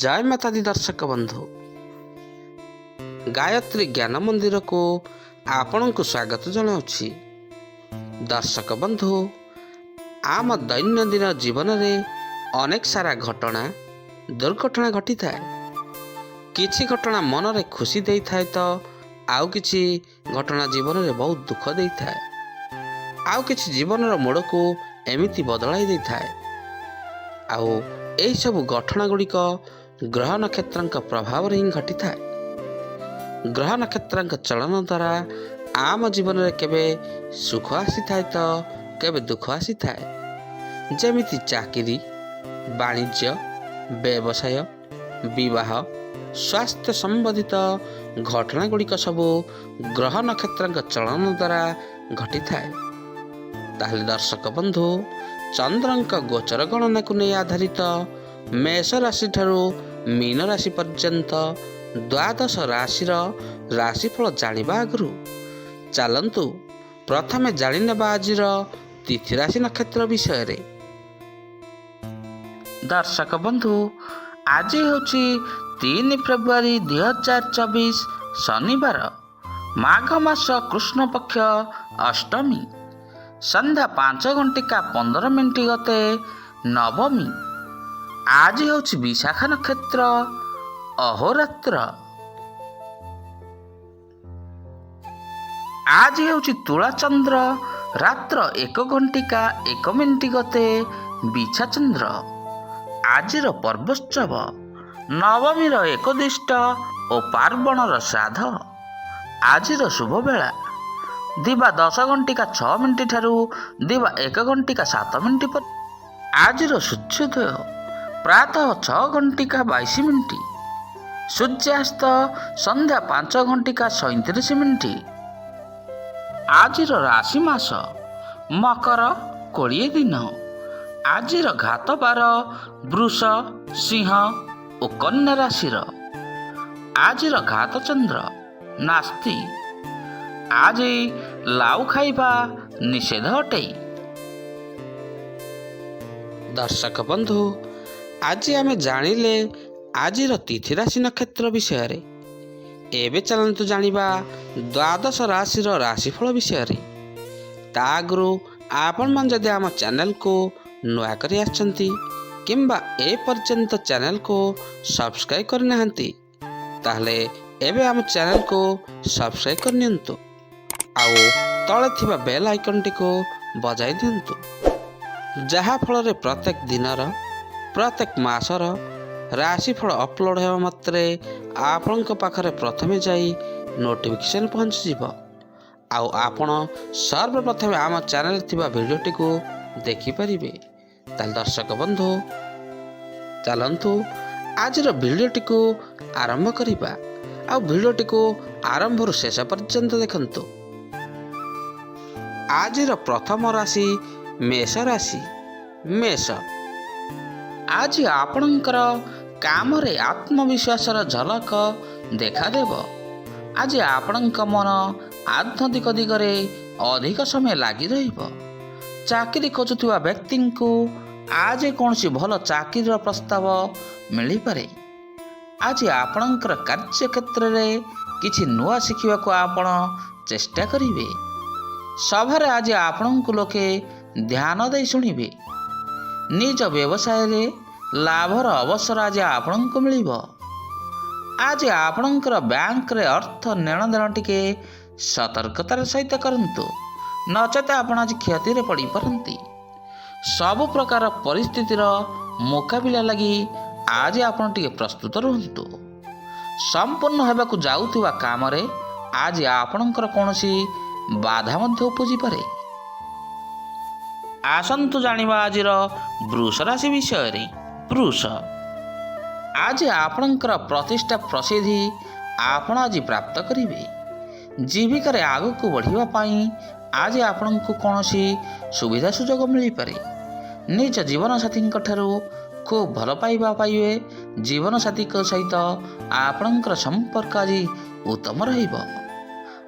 जय माता दी दर्शक बंधु गायत्री ज्ञान मंदिर को आपण को स्वागत जनाऊँगी। दर्शक बंधु आम दैनंदिन जीवन में अनेक सारा घटना दुर्घटना घटी थाए। किछि घटना मन रे खुशी दे थाए तो आउ किछि घटना जीवन में बहुत दुख दे थाए। आउ किछि जीवन मोड़ को एमिति बदलाई दे थाए। आउ एही सब घटना गुड़िक ग्रह नक्षत्र प्रभाव ही घटी थाए। ग्रह नक्षत्र चलन द्वारा आम जीवन में केबे सुख आसी थाए तो केबे दुख आसी थाए। जेमिति चाकरी, वाणिज्य, व्यवसाय, विवाह, स्वास्थ्य संबंधित घटना गुड़िक सबू ग्रह नक्षत्र चलन द्वारा घटी थाए। ताहले दर्शक बंधु चंद्रंक गोचर गणना को नहीं आधारित मेष राशि ठारू मीन राशि पर्यंत द्वादश राशि राशिफल जानिबा आगु चलंतु प्रथमे जानिनेबा आजिर तिथि राशि नक्षत्र विषय रे। दर्शक बंधु आज होची 3 फेब्रुआरी 2024 शनिवार माघ मास कृष्ण पक्ष अष्टमी संध्या 5:15 गते नवमी। आज होची विशाखा नक्षत्र अहोरात्र। आज होची तुला चंद्र रात्र 1:01 गते बिछा चंद्र। आजिर पर्वोत्सव नवमीर एकदिष्ट और पार्वणर श्राद्ध। आजिर शुभ बेला दिवा 10:06 ठारू दिवा 1:07 पर। आजिर सूर्योदय प्रातः 6:22। सूर्यास्त संध्या 5:37। आजिर राशि मास मकर 20 दिन। आजिर घात बार वृष, सिंह और कन्या राशिर। आजिर घात चंद्र नास्ति। आज लाउ खाइबा निषेध अटे। दर्शक बंधु आज आमे जानिले आजिर तिथि राशि नक्षत्र विषय रे। एबे चलंतु जानिबा द्वादश राशि राशिफल विषय रे। ता आगु आपण मन जदि आम चैनल को नुआ करी आछंती किंबा ए पर्यंत चैनल को सब्सक्राइब करनाहंती ताहले एबे आम चैनल को सब्सक्राइब करनियंतु आउ तले थिबा बेल आइकन टी को बजाई दियंतु जहा फल रे प्रत्येक दिनर प्रत्येक मासर राशिफल अपलोड हेबा मात्रे आपनक पाखरे प्रथमे जाई नोटिफिकेशन पहुंच जिवो। आउ आपण सर्वप्रथमे आम चैनल थिबा वीडियो टी को देखि परिबे। ताल दर्शक बंधु चलंतु आजिर वीडियो टी को आरंभ करिबा। आ वीडियो टी को आरंभ रु शेष पर्यंत देखंतु। आजिर प्रथम राशि मेष राशि। मेष आज आपणकर काम रे आत्मविश्वासर झलक देखादेव। आज आपणक मन आध्यात्मिक दिगरे अधिक समय लगी रहिबो। चाकरी खोजुथिबा व्यक्ति को आज कौन सी भल चाकरीर प्रस्ताव मिली पारे। आज आपणकर कार्य क्षेत्र में किछि नुआ शिखिबा को आपण चेष्टा करिवे। सभारे आज आपणक लोके ध्यान दे शुणिबे। निज व्यवसाय रे लाभर अवसर आज आपणक मिलिबो। आज आपणकर बैंक रे अर्थ नेण देण टिके सतर्कतार सहित करंतु नचेत आपण आज क्षति रे पड़ी परंती। सब प्रकार परिस्थितिर मुकाबिला लगी आज आपण टिके प्रस्तुत रहंतु। संपूर्ण हेबाकु जाउथिबा काम रे आज आपणकर कोनोसी बाधा मध्य उपजी पारे। आसंतु जानिबा आजिर वृष राशि विषय रे। वृष आज आपणकर प्रतिष्ठा प्रसिद्धि आपण आज प्राप्त करिवे। जीविका रे आगु को बढ़िबा पाई आज आपणको कोनोसी सुविधा सुजोग मिली पारे। निज जीवन साथी ठारू खूब भल पाइबा पाइबे। जीवन साथी सहित आपणकर संपर्क आज उत्तम रहिबो।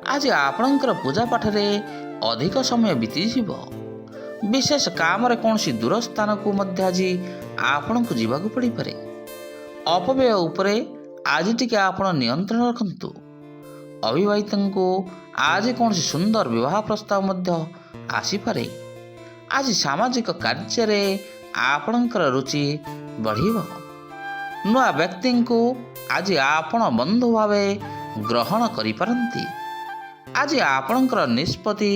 आज आपणकर पूजा पाठ रे अधिक समय बीती जीवो। विशेष काम रे कौन दूर स्थान को मध्य आज आपण को जीवा पड़ी पारे। ଅପବ୍ୟୟ ଉପରେ ଆଜି ଟିକେ ଆପଣ ନିୟନ୍ତ୍ରଣ ରଖନ୍ତୁ। ଅବିବାହିତଙ୍କୁ ଆଜି କୌଣସି ସୁନ୍ଦର ବିବାହ ପ୍ରସ୍ତାବ ମଧ୍ୟ ଆସିପାରେ। ଆଜି ସାମାଜିକ କାର୍ଯ୍ୟରେ ଆପଣଙ୍କର ରୁଚି ବଢ଼ିବ। ନୂଆ ବ୍ୟକ୍ତିଙ୍କୁ ଆଜି ଆପଣ ବନ୍ଧୁ ଭାବେ ଗ୍ରହଣ କରିପାରନ୍ତି। ଆଜି ଆପଣଙ୍କର ନିଷ୍ପତ୍ତି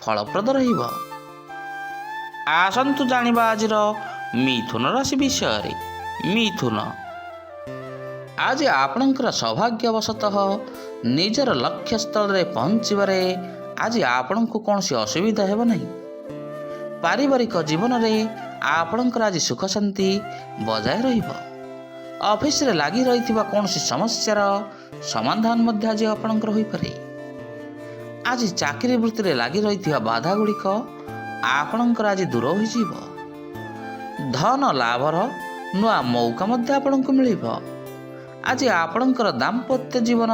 ଫଳପ୍ରଦ ରହିବ। ଆସନ୍ତୁ ଜାଣିବା ଆଜିର ମିଥୁନ ରାଶି ବିଷୟରେ। ମିଥୁନ, ଆଜି ଆପଣଙ୍କର ସୌଭାଗ୍ୟବଶତଃ ନିଜର ଲକ୍ଷ୍ୟସ୍ଥଳରେ ପହଞ୍ଚିବାରେ ଆଜି ଆପଣଙ୍କୁ କୌଣସି ଅସୁବିଧା ହେବ ନାହିଁ। ପାରିବାରିକ ଜୀବନରେ ଆପଣଙ୍କର ଆଜି ସୁଖ ଶାନ୍ତି ବଜାୟ ରହିବ। ଅଫିସରେ ଲାଗି ରହିଥିବା କୌଣସି ସମସ୍ୟାର ସମାଧାନ ମଧ୍ୟ ଆଜି ଆପଣଙ୍କର ହୋଇପାରେ। ଆଜି ଚାକିରି ବୃତ୍ତିରେ ଲାଗି ରହିଥିବା ବାଧା ଗୁଡ଼ିକ ଆପଣଙ୍କର ଆଜି ଦୂର ହୋଇଯିବ। ଧନ ଲାଭର ନୂଆ ମୌକା ମଧ୍ୟ ଆପଣଙ୍କୁ ମିଳିବ। ଆଜି ଆପଣଙ୍କର ଦାମ୍ପତ୍ୟ ଜୀବନ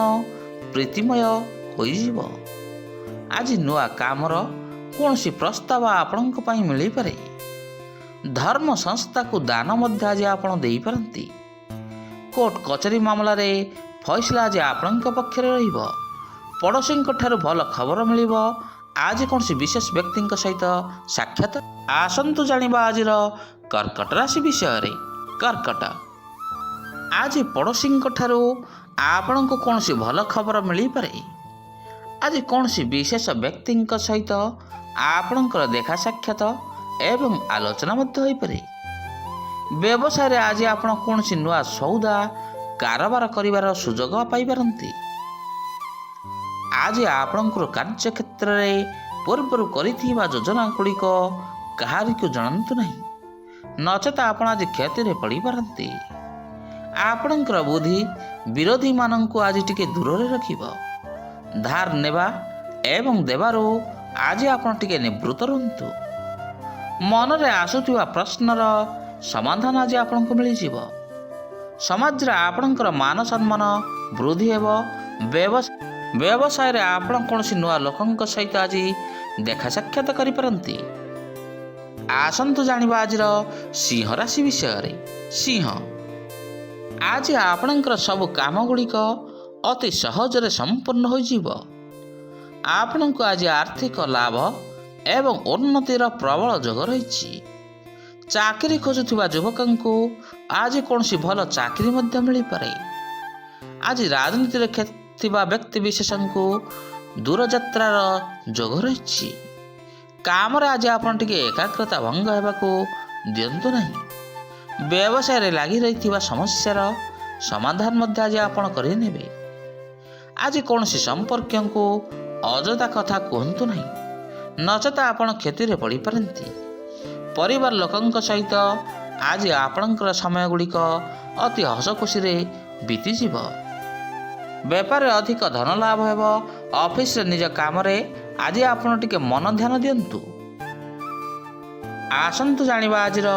ପ୍ରୀତିମୟ ହୋଇଯିବ। ଆଜି ନୂଆ କାମର କୌଣସି ପ୍ରସ୍ତାବ ଆପଣଙ୍କ ପାଇଁ ମିଳିପାରେ। ଧର୍ମ ସଂସ୍ଥାକୁ ଦାନ ମଧ୍ୟ ଆଜି ଆପଣ ଦେଇପାରନ୍ତି। କୋର୍ଟ କଚେରୀ ମାମଲାରେ ଫଇସଲା ଆଜି ଆପଣଙ୍କ ପକ୍ଷରେ ରହିବ। ପଡ଼ୋଶୀଙ୍କ ଠାରୁ ଭଲ ଖବର ମିଳିବ। ଆଜି କୌଣସି ବିଶେଷ ବ୍ୟକ୍ତିଙ୍କ ସହିତ ସାକ୍ଷାତ। ଆସନ୍ତୁ ଜାଣିବା ଆଜିର କର୍କଟ ରାଶି ବିଷୟରେ। କର୍କଟ, ଆଜି ପଡ଼ୋଶୀଙ୍କ ଠାରୁ ଆପଣଙ୍କୁ କୌଣସି ଭଲ ଖବର ମିଳିପାରେ। ଆଜି କୌଣସି ବିଶେଷ ବ୍ୟକ୍ତିଙ୍କ ସହିତ ଆପଣଙ୍କର ଦେଖା ସାକ୍ଷାତ ଏବଂ ଆଲୋଚନା ମଧ୍ୟ ହୋଇପାରେ। ବ୍ୟବସାୟରେ ଆଜି ଆପଣ କୌଣସି ନୂଆ ସଉଦା କାରବାର କରିବାର ସୁଯୋଗ ପାଇପାରନ୍ତି। ଆଜି ଆପଣଙ୍କର କାର୍ଯ୍ୟକ୍ଷେତ୍ରରେ ପୂର୍ବରୁ କରିଥିବା ଯୋଜନା ଗୁଡ଼ିକ କାହାରିକୁ ଜଣାନ୍ତୁ ନାହିଁ, ନଚେତ ଆପଣ ଆଜି କ୍ଷତିରେ ପଡ଼ିପାରନ୍ତି। ଆପଣଙ୍କର ବୁଦ୍ଧି ବିରୋଧୀମାନଙ୍କୁ ଆଜି ଟିକେ ଦୂରରେ ରଖିବ। ଧାର ନେବା ଏବଂ ଦେବାରୁ ଆଜି ଆପଣ ଟିକେ ନିବୃତ୍ତ ରୁହନ୍ତୁ। ମନରେ ଆସୁଥିବା ପ୍ରଶ୍ନର ସମାଧାନ ଆଜି ଆପଣଙ୍କୁ ମିଳିଯିବ। ସମାଜରେ ଆପଣଙ୍କର ମାନ ସମ୍ମାନ ବୃଦ୍ଧି ହେବ। ବ୍ୟବସାୟରେ ଆପଣ କୌଣସି ନୂଆ ଲୋକଙ୍କ ସହିତ ଆଜି ଦେଖା ସାକ୍ଷାତ କରିପାରନ୍ତି। ଆସନ୍ତୁ ଜାଣିବା ଆଜିର ସିଂହ ରାଶି ବିଷୟରେ। ସିଂହ, ଆଜି ଆପଣଙ୍କର ସବୁ କାମ ଗୁଡ଼ିକ ଅତି ସହଜରେ ସମ୍ପୂର୍ଣ୍ଣ ହୋଇଯିବ। ଆପଣଙ୍କୁ ଆଜି ଆର୍ଥିକ ଲାଭ ଏବଂ ଉନ୍ନତିର ପ୍ରବଳ ଯୋଗ ରହିଛି। ଚାକିରି ଖୋଜୁଥିବା ଯୁବକଙ୍କୁ ଆଜି କୌଣସି ଭଲ ଚାକିରି ମଧ୍ୟ ମିଳିପାରେ। ଆଜି ରାଜନୀତିରେ ଥିବା ବ୍ୟକ୍ତିବିଶେଷଙ୍କୁ ଦୂରଯାତ୍ରାର ଯୋଗ ରହିଛି। କାମରେ ଆଜି ଆପଣ ଟିକେ ଏକାଗ୍ରତା ଭଙ୍ଗ ହେବାକୁ ଦିଅନ୍ତୁ ନାହିଁ। ବ୍ୟବସାୟରେ ଲାଗି ରହିଥିବା ସମସ୍ୟାର ସମାଧାନ ମଧ୍ୟ ଆଜି ଆପଣ କରିନେବେ। ଆଜି କୌଣସି ସମ୍ପର୍କୀୟଙ୍କୁ ଅଯଥା କଥା କୁହନ୍ତୁ ନାହିଁ, ନଚେତ ଆପଣ କ୍ଷତିରେ ପଡ଼ିପାରନ୍ତି। ପରିବାର ଲୋକଙ୍କ ସହିତ ଆଜି ଆପଣଙ୍କର ସମୟ ଗୁଡ଼ିକ ଅତି ହସ ଖୁସିରେ ବିତିଯିବ। ବେପାରରେ ଅଧିକ ଧନ ଲାଭ ହେବ। ଅଫିସରେ ନିଜ କାମରେ ଆଜି ଆପଣ ଟିକେ ମନ ଧ୍ୟାନ ଦିଅନ୍ତୁ। ଆସନ୍ତୁ ଜାଣିବା ଆଜିର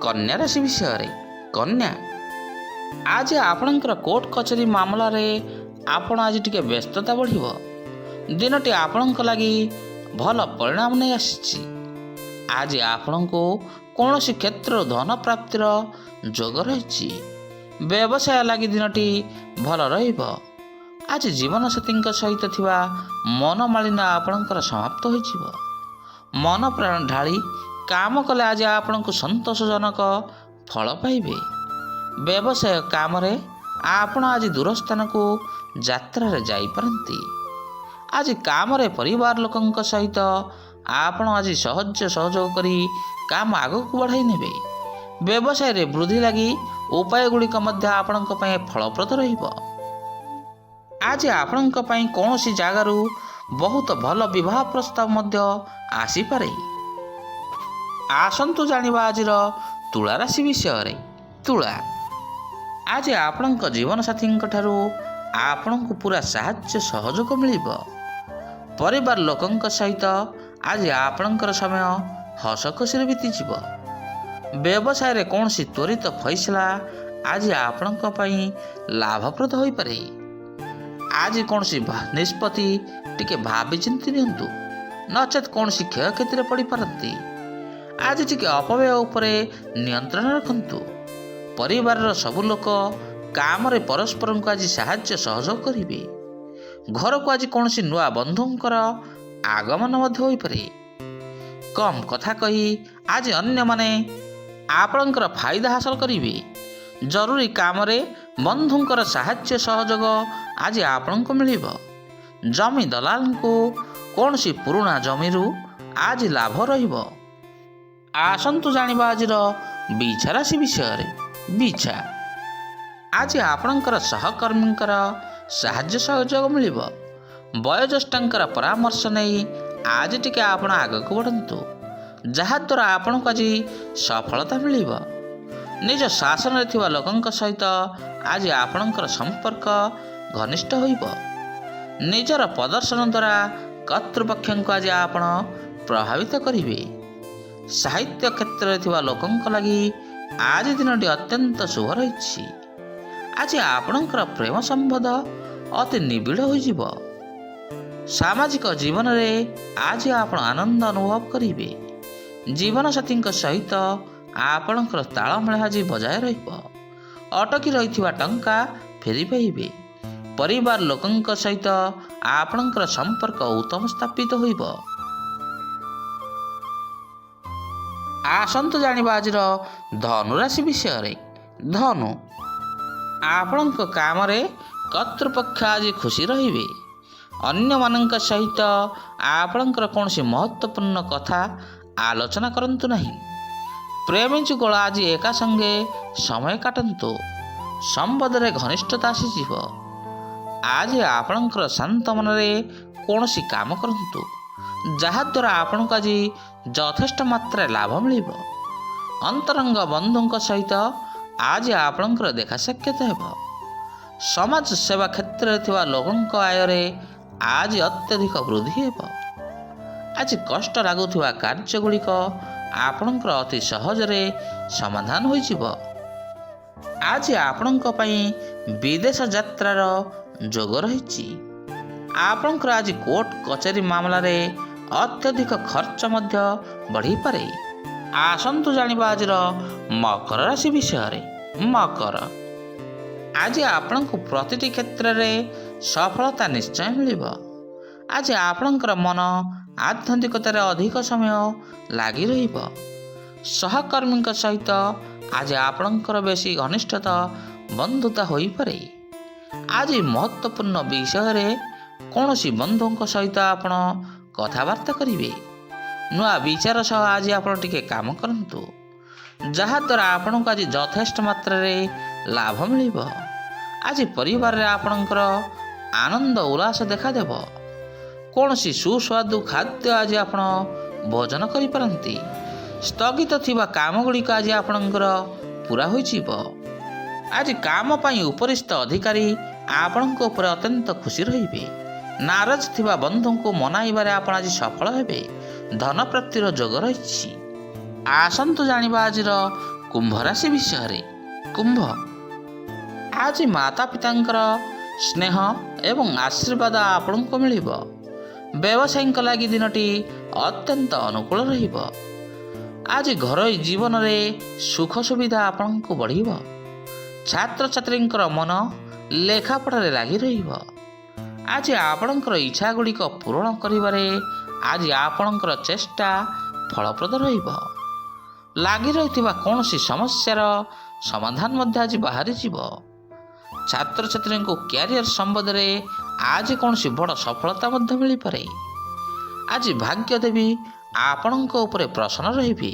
କନ୍ୟା ରାଶି ବିଷୟରେ। କନ୍ୟା, ଆଜି ଆପଣଙ୍କର କୋର୍ଟ କଚେରୀ ମାମଲାରେ ଆପଣ ଆଜି ଟିକେ ବ୍ୟସ୍ତତା ବଢ଼ିବ। ଦିନଟି ଆପଣଙ୍କ ଲାଗି ଭଲ ପରିଣାମ ନେଇ ଆସିଛି। ଆଜି ଆପଣଙ୍କୁ କୌଣସି କ୍ଷେତ୍ରରୁ ଧନ ପ୍ରାପ୍ତିର ଯୋଗ ରହିଛି। ବ୍ୟବସାୟ ଲାଗି ଦିନଟି ଭଲ ରହିବ। ଆଜି ଜୀବନସାଥୀଙ୍କ ସହିତ ଥିବା ମନମାଳିନ୍ୟ ଆପଣଙ୍କର ସମାପ୍ତ ହୋଇଯିବ। ମନ ପ୍ରାଣ ଢାଳି କାମ କଲେ ଆଜି ଆପଣଙ୍କୁ ସନ୍ତୋଷଜନକ ଫଳ ପାଇବେ। ବ୍ୟବସାୟ କାମରେ ଆପଣ ଆଜି ଦୂର ସ୍ଥାନକୁ ଯାତ୍ରାରେ ଯାଇପାରନ୍ତି। ଆଜି କାମରେ ପରିବାର ଲୋକଙ୍କ ସହିତ ଆପଣ ଆଜି ସହଯୋଗ କରି କାମ ଆଗକୁ ବଢ଼ାଇ ନେବେ। ବ୍ୟବସାୟରେ ବୃଦ୍ଧି ଲାଗି ଉପାୟ ଗୁଡ଼ିକ ମଧ୍ୟ ଆପଣଙ୍କ ପାଇଁ ଫଳପ୍ରଦ ରହିବ। ଆଜି ଆପଣଙ୍କ ପାଇଁ କୌଣସି ଜାଗାରୁ ବହୁତ ଭଲ ବିବାହ ପ୍ରସ୍ତାବ ମଧ୍ୟ ଆସିପାରେ। ଆସନ୍ତୁ ଜାଣିବା ଆଜିର ତୁଳା ରାଶି ବିଷୟରେ। ତୁଳା, ଆଜି ଆପଣଙ୍କ ଜୀବନସାଥୀଙ୍କ ଠାରୁ ଆପଣଙ୍କୁ ପୁରା ସାହାଯ୍ୟ ସହଯୋଗ ମିଳିବ। ପରିବାର ଲୋକଙ୍କ ସହିତ ଆଜି ଆପଣଙ୍କର ସମୟ ହସ ଖୁସିରେ ବିତିଯିବ। ବ୍ୟବସାୟରେ କୌଣସି ତ୍ୱରିତ ଫଇସଲା ଆଜି ଆପଣଙ୍କ ପାଇଁ ଲାଭପ୍ରଦ ହୋଇପାରେ। ଆଜି କୌଣସି ନିଷ୍ପତ୍ତି ଟିକେ ଭାବିଚିନ୍ତି ନିଅନ୍ତୁ, ନଚେତ କୌଣସି କ୍ଷୟକ୍ଷତିରେ ପଡ଼ିପାରନ୍ତି। ଆଜି ଟିକେ ଅପବ୍ୟୟ ଉପରେ ନିୟନ୍ତ୍ରଣ ରଖନ୍ତୁ। ପରିବାରର ସବୁ ଲୋକ କାମରେ ପରସ୍ପରଙ୍କୁ ଆଜି ସାହାଯ୍ୟ ସହଯୋଗ କରିବେ। ଘରକୁ ଆଜି କୌଣସି ନୂଆ ବନ୍ଧୁଙ୍କର ଆଗମନ ମଧ୍ୟ ହୋଇପାରେ। କମ୍ କଥା କହି ଆଜି ଅନ୍ୟମାନେ ଆପଣଙ୍କର ଫାଇଦା ହାସଲ କରିବେ। ଜରୁରୀ କାମରେ ବନ୍ଧୁଙ୍କର ସାହାଯ୍ୟ ସହଯୋଗ ଆଜି ଆପଣଙ୍କୁ ମିଳିବ। ଜମି ଦଲାଲଙ୍କୁ କୌଣସି ପୁରୁଣା ଜମିରୁ ଆଜି ଲାଭ ରହିବ। ଆସନ୍ତୁ ଜାଣିବା ଆଜିର ବିଛା ରାଶି ବିଷୟରେ। ବିଛା, ଆଜି ଆପଣଙ୍କର ସହକର୍ମୀଙ୍କର ସାହାଯ୍ୟ ସହଯୋଗ ମିଳିବ। ବୟୋଜ୍ୟେଷ୍ଠଙ୍କର ପରାମର୍ଶ ନେଇ ଆଜି ଟିକେ ଆପଣ ଆଗକୁ ବଢ଼ନ୍ତୁ, ଯାହାଦ୍ୱାରା ଆପଣଙ୍କୁ ଆଜି ସଫଳତା ମିଳିବ। ନିଜ ଶାସନରେ ଥିବା ଲୋକଙ୍କ ସହିତ ଆଜି ଆପଣଙ୍କର ସମ୍ପର୍କ ଘନିଷ୍ଠ ହୋଇବ। ନିଜର ପ୍ରଦର୍ଶନ ଦ୍ୱାରା କର୍ତ୍ତୃପକ୍ଷଙ୍କୁ ଆଜି ଆପଣ ପ୍ରଭାବିତ କରିବେ। ସାହିତ୍ୟ କ୍ଷେତ୍ରରେ ଥିବା ଲୋକଙ୍କ ଲାଗି ଆଜି ଦିନଟି ଅତ୍ୟନ୍ତ ଶୁଭ ରହିଛି। ଆଜି ଆପଣଙ୍କର ପ୍ରେମ ସମ୍ବନ୍ଧ ଅତି ନିବିଡ଼ ହୋଇଯିବ। ସାମାଜିକ ଜୀବନରେ ଆଜି ଆପଣ ଆନନ୍ଦ ଅନୁଭବ କରିବେ। ଜୀବନସାଥୀଙ୍କ ସହିତ ଆପଣଙ୍କର ତାଳମେଳ ଆଜି ବଜାୟ ରହିବ। ଅଟକି ରହିଥିବା ଟଙ୍କା ଫେରି ପାଇବେ। ପରିବାର ଲୋକଙ୍କ ସହିତ ଆପଣଙ୍କର ସମ୍ପର୍କ ଉତ୍ତମ ସ୍ଥାପିତ ହୋଇବ। ଆସନ୍ତୁ ଜାଣିବା ଆଜିର ଧନୁରାଶି ବିଷୟରେ। ଧନୁ, ଆପଣଙ୍କ କାମରେ କର୍ତ୍ତୃପକ୍ଷ ଆଜି ଖୁସି ରହିବେ। ଅନ୍ୟମାନଙ୍କ ସହିତ ଆପଣଙ୍କର କୌଣସି ମହତ୍ତ୍ୱପୂର୍ଣ୍ଣ କଥା ଆଲୋଚନା କରନ୍ତୁ ନାହିଁ। ପ୍ରେମୀ ଯୁଗଳ ଆଜି ଏକା ସଙ୍ଗେ ସମୟ କାଟନ୍ତୁ। ସମ୍ବନ୍ଧରେ ଘନିଷ୍ଠତା ଆସିଯିବ। ଆଜି ଆପଣଙ୍କର ଶାନ୍ତ ମନରେ କୌଣସି କାମ କରନ୍ତୁ, ଯାହାଦ୍ୱାରା ଆପଣଙ୍କୁ ଆଜି ଯଥେଷ୍ଟ ମାତ୍ରାରେ ଲାଭ ମିଳିବ। ଅନ୍ତରଙ୍ଗ ବନ୍ଧୁଙ୍କ ସହିତ ଆଜି ଆପଣଙ୍କର ଦେଖା ସାକ୍ଷାତ ହେବ। ସମାଜ ସେବା କ୍ଷେତ୍ରରେ ଥିବା ଲୋକଙ୍କ ଆୟରେ ଆଜି ଅତ୍ୟଧିକ ବୃଦ୍ଧି ହେବ। ଆଜି କଷ୍ଟ ଲାଗୁଥିବା କାର୍ଯ୍ୟଗୁଡ଼ିକ ଆପଣଙ୍କର ଅତି ସହଜରେ ସମାଧାନ ହୋଇଯିବ। ଆଜି ଆପଣଙ୍କ ପାଇଁ ବିଦେଶ ଯାତ୍ରାର ଯୋଗ ରହିଛି। ଆପଣଙ୍କର ଆଜି କୋର୍ଟ କଚେରୀ ମାମଲାରେ ଅତ୍ୟଧିକ ଖର୍ଚ୍ଚ ମଧ୍ୟ ବଢ଼ିପାରେ। ଆସନ୍ତୁ ଜାଣିବା ଆଜିର ମକର ରାଶି ବିଷୟରେ। ମକର, ଆଜି ଆପଣଙ୍କୁ ପ୍ରତିଟି କ୍ଷେତ୍ରରେ ସଫଳତା ନିଶ୍ଚୟ ମିଳିବ। ଆଜି ଆପଣଙ୍କର ମନ ଆଧ୍ୟାତ୍ମିକତାରେ ଅଧିକ ସମୟ ଲାଗି ରହିବ। ସହକର୍ମୀଙ୍କ ସହିତ ଆଜି ଆପଣଙ୍କର ବେଶୀ ଘନିଷ୍ଠତା ବନ୍ଧୁତା ହୋଇପାରେ। ଆଜି ମହତ୍ତ୍ୱପୂର୍ଣ୍ଣ ବିଷୟରେ କୌଣସି ବନ୍ଧୁଙ୍କ ସହିତ ଆପଣ କଥାବାର୍ତ୍ତା କରିବେ। ନୂଆ ବିଚାର ସହ ଆଜି ଆପଣ ଟିକେ କାମ କରନ୍ତୁ, ଯାହାଦ୍ୱାରା ଆପଣଙ୍କୁ ଆଜି ଯଥେଷ୍ଟ ମାତ୍ରାରେ ଲାଭ ମିଳିବ। ଆଜି ପରିବାରରେ ଆପଣଙ୍କର ଆନନ୍ଦ ଉଲ୍ଲାସ ଦେଖାଦେବ। କୌଣସି ସୁସ୍ୱାଦୁ ଖାଦ୍ୟ ଆଜି ଆପଣ ଭୋଜନ କରିପାରନ୍ତି। ସ୍ଥଗିତ ଥିବା କାମଗୁଡ଼ିକ ଆଜି ଆପଣଙ୍କର ପୂରା ହୋଇଯିବ। ଆଜି କାମ ପାଇଁ ଉପରିସ୍ଥ ଅଧିକାରୀ ଆପଣଙ୍କ ଉପରେ ଅତ୍ୟନ୍ତ ଖୁସି ରହିବେ। ନାରାଜ ଥିବା ବନ୍ଧୁଙ୍କୁ ମନାଇବାରେ ଆପଣ ଆଜି ସଫଳ ହେବେ। ଧନ ପ୍ରାପ୍ତିର ଯୋଗ ରହିଛି। ଆସନ୍ତୁ ଜାଣିବା ଆଜିର କୁମ୍ଭ ରାଶି ବିଷୟରେ। କୁମ୍ଭ, ଆଜି ମାତା ପିତାଙ୍କର ସ୍ନେହ ଏବଂ ଆଶୀର୍ବାଦ ଆପଣଙ୍କୁ ମିଳିବ। ବ୍ୟବସାୟୀଙ୍କ ଲାଗି ଦିନଟି ଅତ୍ୟନ୍ତ ଅନୁକୂଳ ରହିବ। ଆଜି ଘରୋଇ ଜୀବନରେ ସୁଖ ସୁବିଧା ଆପଣଙ୍କୁ ବଢ଼ିବ। ଛାତ୍ରଛାତ୍ରୀଙ୍କର ମନ ଲେଖାପଢ଼ାରେ ଲାଗି ରହିବ। ଆଜି ଆପଣଙ୍କର ଇଚ୍ଛା ଗୁଡ଼ିକ ପୂରଣ କରିବାରେ ଆଜି ଆପଣଙ୍କର ଚେଷ୍ଟା ଫଳପ୍ରଦ ରହିବ। ଲାଗି ରହିଥିବା କୌଣସି ସମସ୍ୟାର ସମାଧାନ ମଧ୍ୟ ଆଜି ବାହାରିଯିବ। ଛାତ୍ରଛାତ୍ରୀଙ୍କୁ କ୍ୟାରିୟର ସମ୍ବନ୍ଧରେ ଆଜି କୌଣସି ବଡ଼ ସଫଳତା ମଧ୍ୟ ମିଳିପାରେ। ଆଜି ଭାଗ୍ୟଦେବୀ ଆପଣଙ୍କ ଉପରେ ପ୍ରସନ୍ନ ରହିବେ।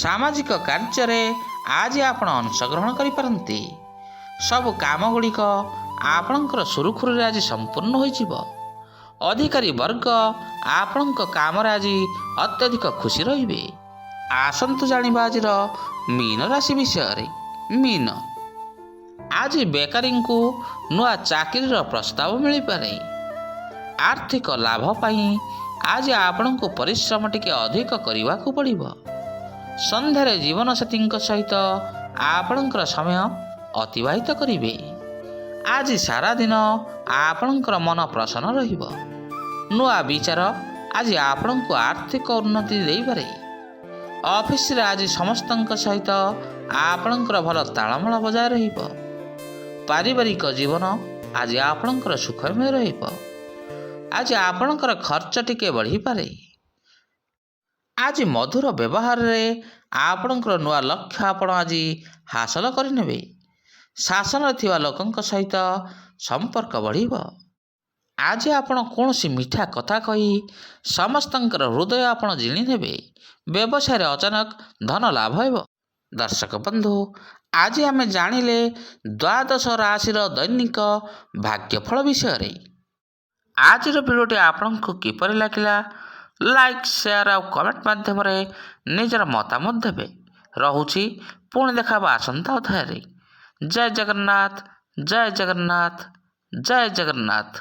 ସାମାଜିକ କାର୍ଯ୍ୟରେ ଆଜି ଆପଣ ଅଂଶଗ୍ରହଣ କରିପାରନ୍ତି। ସବୁ କାମଗୁଡ଼ିକ ଆପଣଙ୍କର ସୁରୁଖୁରୁରେ ଆଜି ସମ୍ପୂର୍ଣ୍ଣ ହୋଇଯିବ। ଅଧିକାରୀ ବର୍ଗ ଆପଣଙ୍କ କାମରେ ଆଜି ଅତ୍ୟଧିକ ଖୁସି ରହିବେ। ଆସନ୍ତୁ ଜାଣିବା ଆଜିର ମୀନ ରାଶି ବିଷୟରେ। ମୀନ, ଆଜି ବେକାରୀଙ୍କୁ ନୂଆ ଚାକିରିର ପ୍ରସ୍ତାବ ମିଳିପାରେ। ଆର୍ଥିକ ଲାଭ ପାଇଁ ଆଜି ଆପଣଙ୍କୁ ପରିଶ୍ରମ ଟିକେ ଅଧିକ କରିବାକୁ ପଡ଼ିବ। ସନ୍ଧ୍ୟାରେ ଜୀବନସାଥୀଙ୍କ ସହିତ ଆପଣଙ୍କର ସମୟ ଅତିବାହିତ କରିବେ। ଆଜି ସାରାଦିନ ଆପଣଙ୍କର ମନ ପ୍ରସନ୍ନ ରହିବ। ନୂଆ ବିଚାର ଆଜି ଆପଣଙ୍କୁ ଆର୍ଥିକ ଉନ୍ନତି ଦେଇପାରେ। ଅଫିସରେ ଆଜି ସମସ୍ତଙ୍କ ସହିତ ଆପଣଙ୍କର ଭଲ ତାଳମେଳ ବଜାୟ ରହିବ। ପାରିବାରିକ ଜୀବନ ଆଜି ଆପଣଙ୍କର ସୁଖମୟ ରହିବ। ଆଜି ଆପଣଙ୍କର ଖର୍ଚ୍ଚ ଟିକେ ବଢ଼ିପାରେ। ଆଜି ମଧୁର ବ୍ୟବହାରରେ ଆପଣଙ୍କର ନୂଆ ଲକ୍ଷ୍ୟ ଆପଣ ଆଜି ହାସଲ କରିନେବେ। ଶାସନରେ ଥିବା ଲୋକଙ୍କ ସହିତ ସମ୍ପର୍କ ବଢ଼ିବ। ଆଜି ଆପଣ କୌଣସି ମିଠା କଥା କହି ସମସ୍ତଙ୍କର ହୃଦୟ ଆପଣ ଜିଣିନେବେ। ବ୍ୟବସାୟରେ ଅଚାନକ ଧନ ଲାଭ ହେବ। ଦର୍ଶକ ବନ୍ଧୁ, ଆଜି ଆମେ ଜାଣିଲେ ଦ୍ୱାଦଶ ରାଶିର ଦୈନିକ ଭାଗ୍ୟଫଳ ବିଷୟରେ। ଆଜିର ଭିଡ଼ିଓଟି ଆପଣଙ୍କୁ କିପରି ଲାଗିଲା? ଲାଇକ୍, ସେୟାର ଆଉ କମେଣ୍ଟ ମାଧ୍ୟମରେ ନିଜର ମତାମତ ଦେବେ। ରହୁଛି, ପୁଣି ଦେଖା ହେବା ଆସନ୍ତା ଅଧ୍ୟାୟରେ। ଜୟ ଜଗନ୍ନାଥ, ଜୟ ଜଗନ୍ନାଥ, ଜୟ ଜଗନ୍ନାଥ।